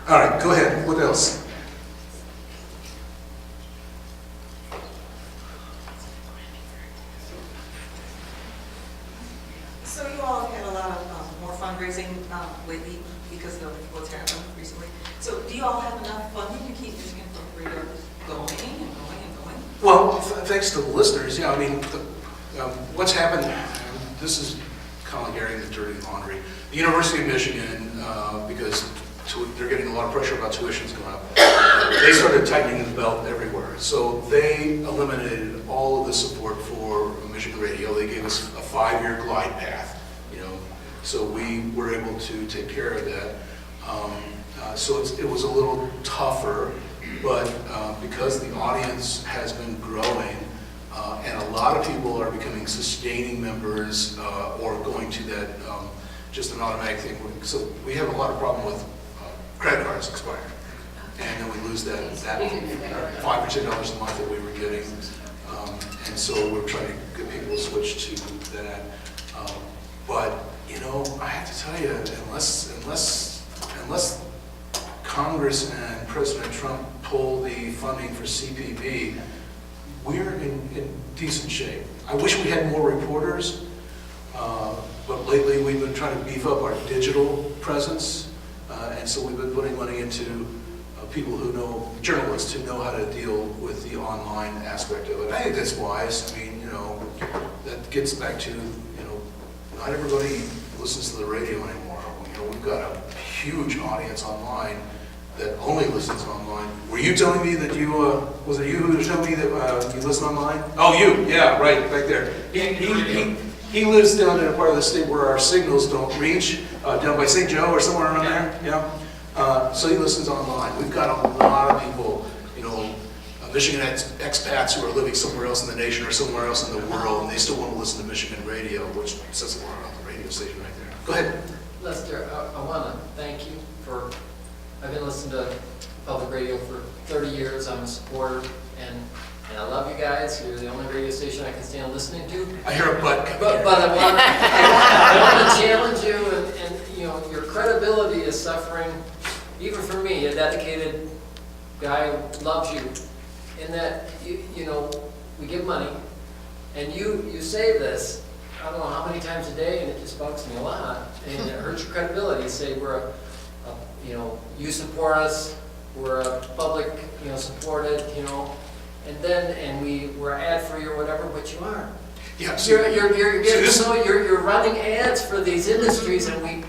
[SPEAKER 2] All right. Go ahead. What else?
[SPEAKER 4] So you all have had a lot of more fundraising lately because of what's happened recently. So do you all have enough funding to keep Michigan Public Radio going and going and going?
[SPEAKER 2] Well, thanks to the listeners. Yeah, I mean, what's happened, this is kind of like airing the dirty laundry. The University of Michigan, because they're getting a lot of pressure about tuitions going up, they started tightening the belt everywhere. So they eliminated all of the support for Michigan Radio. They gave us a 5-year glide path, so we were able to take care of that. So it was a little tougher, but because the audience has been growing, and a lot of people are becoming sustaining members or going to that just an automatic thing. So we have a lot of problem with credit cards expiring, and then we lose that $5 or $10 a month that we were getting, and so we're trying to get people to switch to that. But I have to tell you, unless Congress and President Trump pull the funding for CPB, we're in decent shape. I wish we had more reporters, but lately we've been trying to beef up our digital presence, and so we've been putting money into people who know, journalists who know how to deal with the online aspect of it. I think that's wise. I mean, that gets back to, not everybody listens to the radio anymore. We've got a huge audience online that only listens online. Were you telling me that you, was it you who was telling me that you listen online? Oh, you, yeah, right, back there. He lives down in a part of the state where our signals don't reach, down by St. Joe or somewhere around there, yeah. So he listens online. We've got a lot of people, Michigan expats who are living somewhere else in the nation or somewhere else in the world, and they still want to listen to Michigan radio, which says a lot about the radio station right there. Go ahead.
[SPEAKER 5] Lester, I want to thank you for, I've been listening to public radio for 30 years. I'm a supporter, and I love you guys. You're the only radio station I can stand listening to.
[SPEAKER 2] I hear a butt coming
[SPEAKER 5] But
[SPEAKER 2] here.
[SPEAKER 5] I want to challenge you, and you know, your credibility is suffering, even for me, a dedicated guy who loves you, in that, you know, we give money, and you say this, I don't know how many times a day, and it just bugs me a lot, and it hurts your credibility. You say you know, you support us, we're a public, you know, supported, you know, and we're ad-free or whatever, but you aren't.
[SPEAKER 2] Yeah,
[SPEAKER 5] You're running ads for these industries, and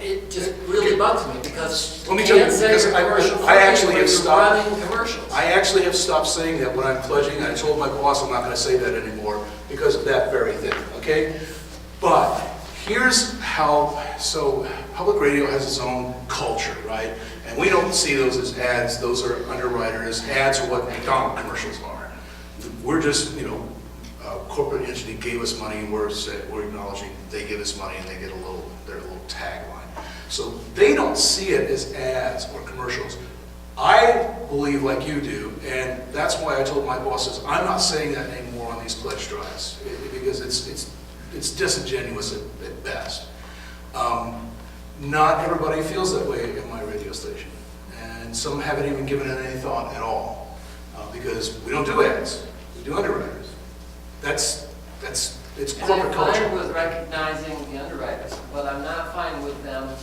[SPEAKER 5] it just really bugs me, because
[SPEAKER 2] let me tell you,
[SPEAKER 5] say
[SPEAKER 2] because
[SPEAKER 5] you're commercial
[SPEAKER 2] I actually
[SPEAKER 5] free,
[SPEAKER 2] have
[SPEAKER 5] but you're
[SPEAKER 2] stopped.
[SPEAKER 5] running commercials.
[SPEAKER 2] I actually have stopped saying that when I'm pledging. I told my boss I'm not going to say that anymore because of that very thing, okay? But here's how, so public radio has its own culture, right? And we don't see those as ads. Those are underwriters. Ads are what McDonald's commercials are. We're just, you know, corporate entity gave us money, and we're acknowledging they give us money and they get their little tagline. So they don't see it as ads or commercials. I believe like you do, and that's why I told my bosses I'm not saying that anymore on these pledge drives, because it's disingenuous at best. Not everybody feels that way at my radio station, and some haven't even given it any thought at all, because we don't do ads, we do underwriters. It's corporate
[SPEAKER 5] I'm
[SPEAKER 2] culture.
[SPEAKER 5] fine with recognizing the underwriters, but I'm not fine with them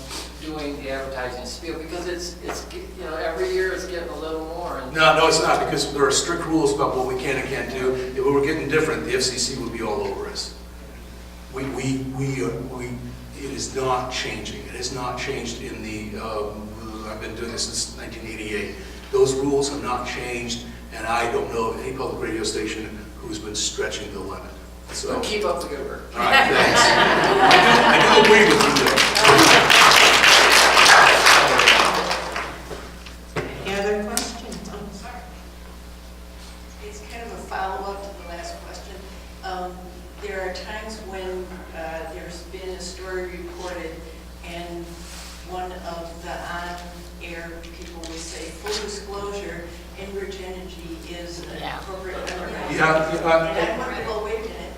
[SPEAKER 5] doing the advertising spiel, because it's you know, every year it's getting a little more. And
[SPEAKER 2] No, it's not, because there are strict rules about what we can and can't do. If we were getting different, the FCC would be all over us. It is not changing. It has not changed in I've been doing this since 1988. Those rules have not changed, and I don't know of any public radio station who's been stretching the limit. So,
[SPEAKER 5] so keep up the good work.
[SPEAKER 2] all right, thanks. I do agree with you there.
[SPEAKER 6] Any other questions? Oh, sorry.
[SPEAKER 7] It's kind of a follow-up to the last question. There are times when there's been a story reported and one of the on-air people will say, full disclosure, Enbridge Energy is an corporate underwriter.
[SPEAKER 2] Yeah,
[SPEAKER 7] And I want to go, wait a minute.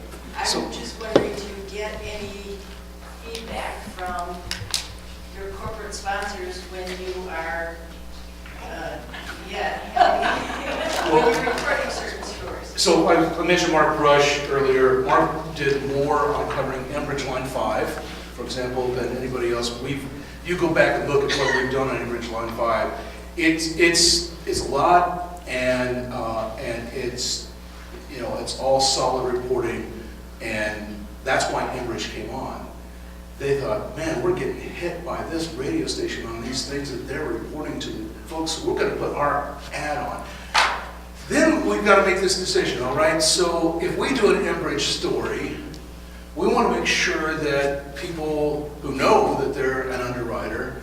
[SPEAKER 2] So-
[SPEAKER 7] I'm just wondering, do you get any feedback from your corporate sponsors when you are, when you're reporting certain stories?
[SPEAKER 2] So I mentioned Mark Brush earlier. Mark did more on covering Enbridge Line 5, for example, than anybody else. You go back and look at what we've done on Enbridge Line 5. It's a lot, and it's, you know, it's all solid reporting, and that's why Enbridge came on. They thought, man, we're getting hit by this radio station on these things that they're reporting to folks. We're going to put our ad on. Then we've got to make this decision, all right? So if we do an Enbridge story, we want to make sure that people who know that they're an underwriter,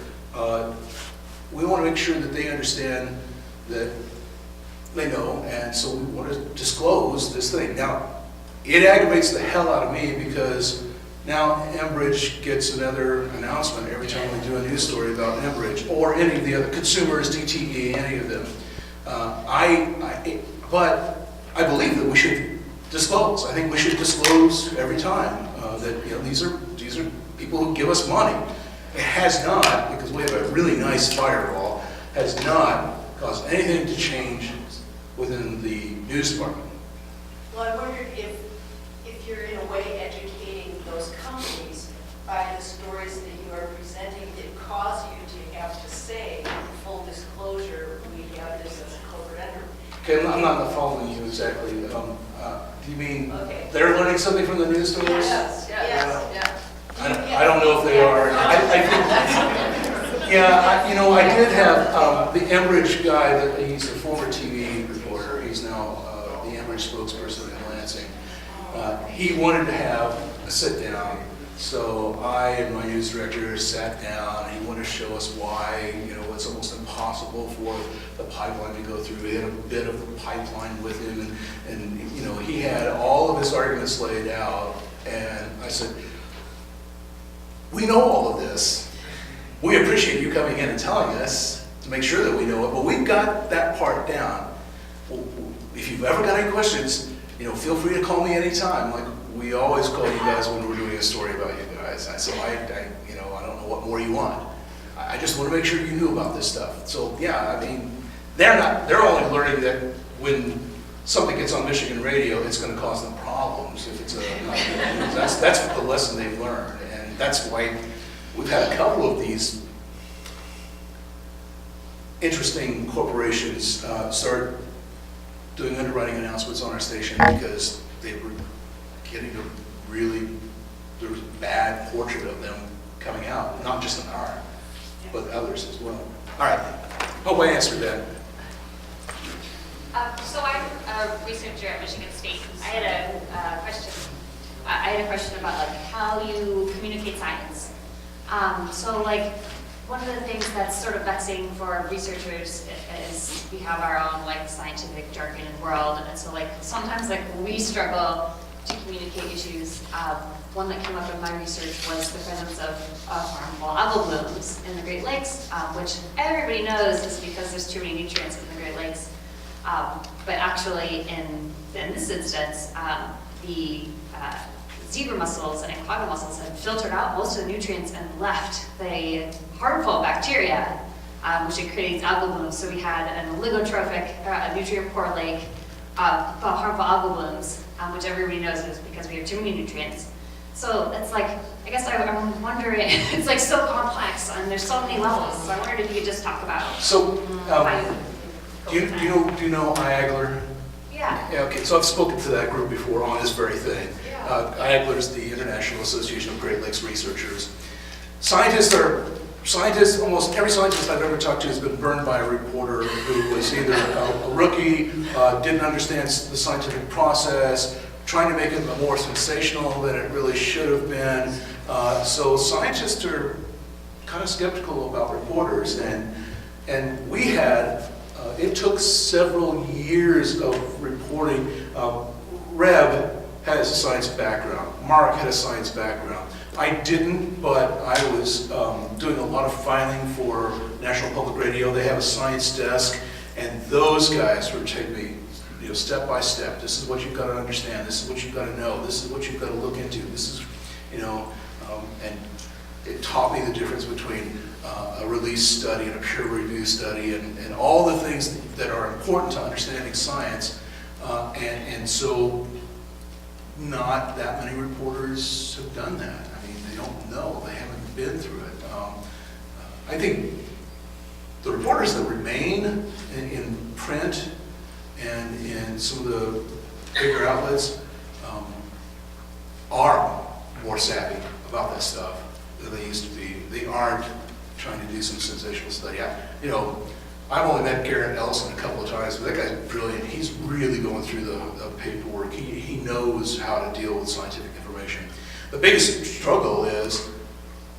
[SPEAKER 2] we want to make sure that they understand that they know, and so we want to disclose this thing. Now, it aggravates the hell out of me, because now Enbridge gets another announcement every time we do a news story about Enbridge, or any of the other consumers, DTE, any of them. But I believe that we should disclose. I think we should disclose every time that, you know, these are people who give us money. It has not, because we have a really nice firewall, has not caused anything to change within the news department.
[SPEAKER 7] Well, I wondered if you're in a way educating those companies by the stories that you are presenting that cause you to have to say, full disclosure, we have this as a corporate enterprise.
[SPEAKER 2] Okay, I'm not following you exactly. Do you mean
[SPEAKER 7] Okay.
[SPEAKER 2] they're learning something from the news stories?
[SPEAKER 7] Yes, yes.
[SPEAKER 3] Yeah.
[SPEAKER 2] I don't know if they are. I think, yeah, I did have the Enbridge guy, that he's a former TV reporter. He's now the Enbridge spokesperson in Lansing. He wanted to have a sit down So I and my news director sat down, and he wanted to show us why, it's almost impossible for the pipeline to go through. We had a bit of the pipeline with him, and he had all of his arguments laid out, and I said, we know all of this. We appreciate you coming in and telling us to make sure that we know it, but we've got that part down. Well, if you've ever got any questions, feel free to call me anytime. Like we always call you guys when we're doing a story about you guys. So I don't know what more you want. I just want to make sure you knew about this stuff. So yeah, I mean, they're only learning that when something gets on Michigan radio, it's going to cause them problems if it's that's the lesson they've learned, and that's why we've had a couple of these interesting corporations start doing underwriting announcements on our station because they were getting there was a bad portrait of them coming out, not just in our, but others as well. All right, hope I answered that.
[SPEAKER 8] So I'm a researcher at Michigan State. I had a question about like how you communicate science. So like one of the things that's sort of vexing for researchers is we have our own like scientific jargon and world, and so like sometimes like we struggle to communicate issues. One that came up in my research was the presence of harmful algal blooms in the Great Lakes, which everybody knows is because there's too many nutrients in the Great Lakes. But actually, in this instance, the zebra mussels and quagga mussels have filtered out most of the nutrients and left the harmful bacteria, which creates algal blooms. So we had an oligotrophic, nutrient-poor lake, harmful algal blooms, which everybody knows is because we have too many nutrients. So it's like, I guess I'm wondering, it's like so complex and there's so many levels. So I wondered if you could just talk about
[SPEAKER 2] So,
[SPEAKER 8] how you
[SPEAKER 2] do you know IAGLR?
[SPEAKER 8] Yeah.
[SPEAKER 2] Yeah, okay, so I've spoken to that group before on this very thing.
[SPEAKER 8] Yeah.
[SPEAKER 2] IAGLR is the International Association of Great Lakes Researchers. Scientists, almost every scientist I've ever talked to has been burned by a reporter who was either a rookie, didn't understand the scientific process, trying to make it more sensational than it really should have been. So scientists are kind of skeptical about reporters, and we had, it took several years of reporting. Reb has a science background. Mark had a science background. I didn't, but I was doing a lot of filing for National Public Radio. They have a science desk, and those guys would take me step by step. This is what you've got to understand. This is what you've got to know. This is what you've got to look into. This is, and it taught me the difference between a release study and a peer review study and all the things that are important to understanding science. And so not that many reporters have done that. I mean, they don't know. They haven't been through it. I think the reporters that remain in print and in some of the bigger outlets are more savvy about that stuff than they used to be. They aren't trying to do some sensational study. I've only met Garrett Ellison a couple of times, but that guy's brilliant. He's really going through the paperwork. He knows how to deal with scientific information. The biggest struggle is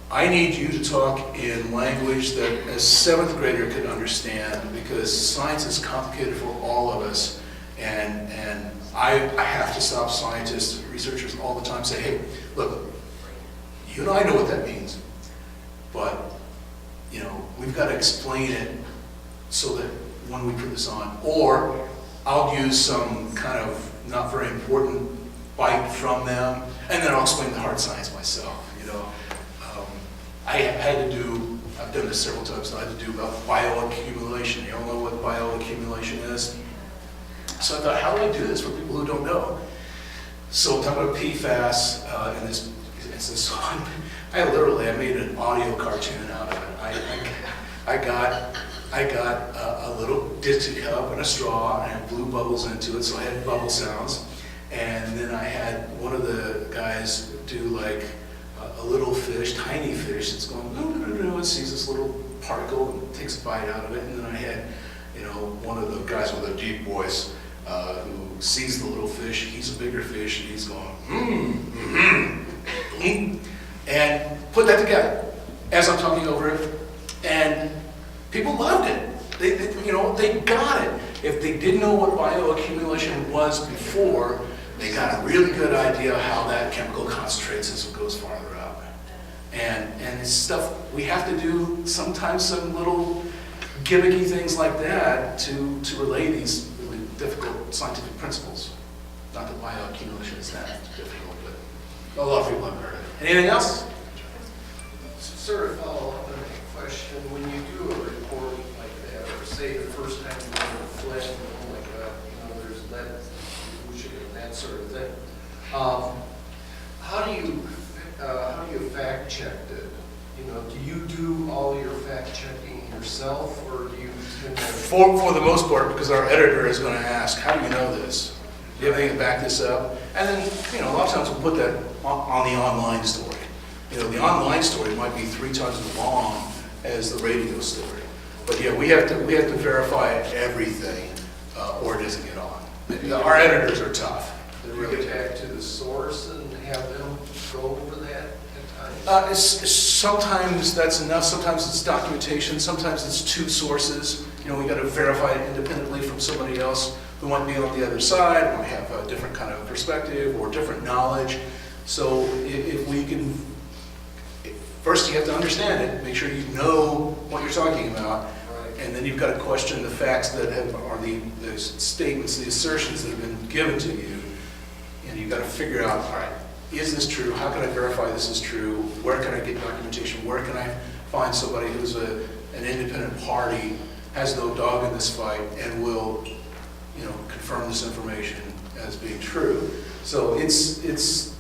[SPEAKER 2] I need you to talk in language that a 7th grader could understand, because science is complicated for all of us, and I have to stop scientists, researchers all the time and say, hey, look, you and I know what that means, but we've got to explain it so that when we put this on, or I'll use some kind of not very important bite from them, and then I'll explain the hard science myself. I've done this several times, I had to do about bioaccumulation. You all know what bioaccumulation is? So I thought, how do I do this for people who don't know? So I'm talking about PFAS, and this I made an audio cartoon out of it. I got a little Dixie cup and a straw, and I blew bubbles into it, so I had bubble sounds. And then I had one of the guys do like a little fish, tiny fish, that's going, no, and sees this little particle and takes a bite out of it. And then I had, one of the guys with a deep voice who sees the little fish, he's a bigger fish, and he's going, and put that together as I'm talking over it, and people loved it. They got it. If they didn't know what bioaccumulation was before, they got a really good idea how that chemical concentrates as it goes farther up. And it's stuff we have to do sometimes, some little gimmicky things like that to relay these really difficult scientific principles. Not that bioaccumulation is that difficult, but a lot of people haven't heard of it. Anything else?
[SPEAKER 9] Sort of follow up on that question. When you do a report like that, or say the first time you went to Flint, oh my God, there's lead pollution and that sort of thing. How do you fact check it? Do you do all your fact checking yourself, or do you tend to?
[SPEAKER 2] For the most part, because our editor is going to ask, how do you know this? Do you have anything to back this up? And then, a lot of times we'll put that on the online story. The online story might be 3 times as long as the radio story. But yeah, we have to verify everything, or it doesn't get on. Our editors are tough.
[SPEAKER 9] Do you get back to the source and have them go over that at times?
[SPEAKER 2] Sometimes that's enough. Sometimes it's documentation. Sometimes it's 2 sources. We got to verify it independently from somebody else who might be on the other side, might have a different kind of perspective or different knowledge. So if we can, first you have to understand it, make sure you know what you're talking about,
[SPEAKER 9] Right.
[SPEAKER 2] and then you've got to question the facts that are the statements, the assertions that have been given to you, and you've got to figure out, all right, is this true? How can I verify this is true? Where can I get documentation? Where can I find somebody who's an independent party, has no dog in this fight, and will confirm this information as being true? So it's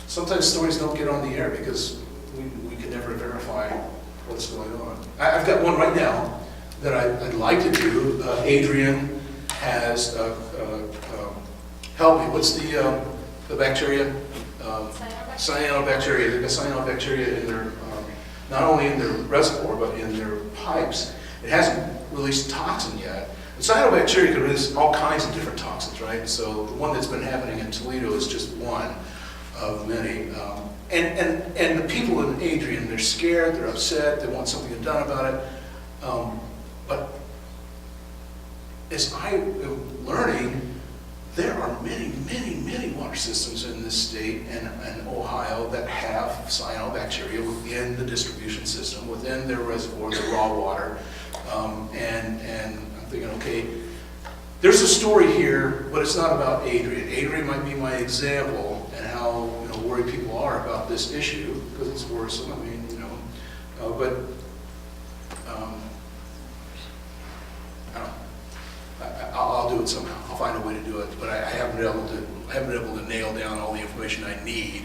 [SPEAKER 2] sometimes stories don't get on the air because we can never verify what's going on. I've got one right now that I'd like to do. Adrian has help me. What's the bacteria? Cyanobacteria. They've got cyanobacteria in their not only in their reservoir but in their pipes. It hasn't released toxin yet. And cyanobacteria can release all kinds of different toxins, right? So the one that's been happening in Toledo is just one of many. And the people in Adrian, they're scared, they're upset, they want something done about it. But as I am learning, there are many, many, many water systems in this state and Ohio that have cyanobacteria within the distribution system, within their reservoir, their raw water. And I'm thinking, okay, there's a story here, but it's not about Adrian. Adrian might be my example and how worried people are about this issue because it's worrisome. I mean, but I'll do it somehow. I'll find a way to do it. But I haven't been able to nail down all the information I need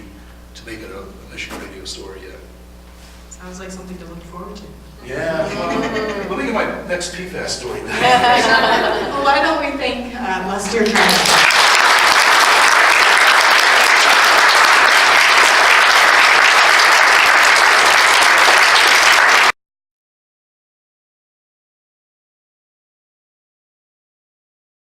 [SPEAKER 2] to make it a Michigan radio story yet.
[SPEAKER 6] Sounds like something to look forward to.
[SPEAKER 2] Yeah. Let me get my next PFAS story.
[SPEAKER 1] Well, why don't we thank Lester Turner?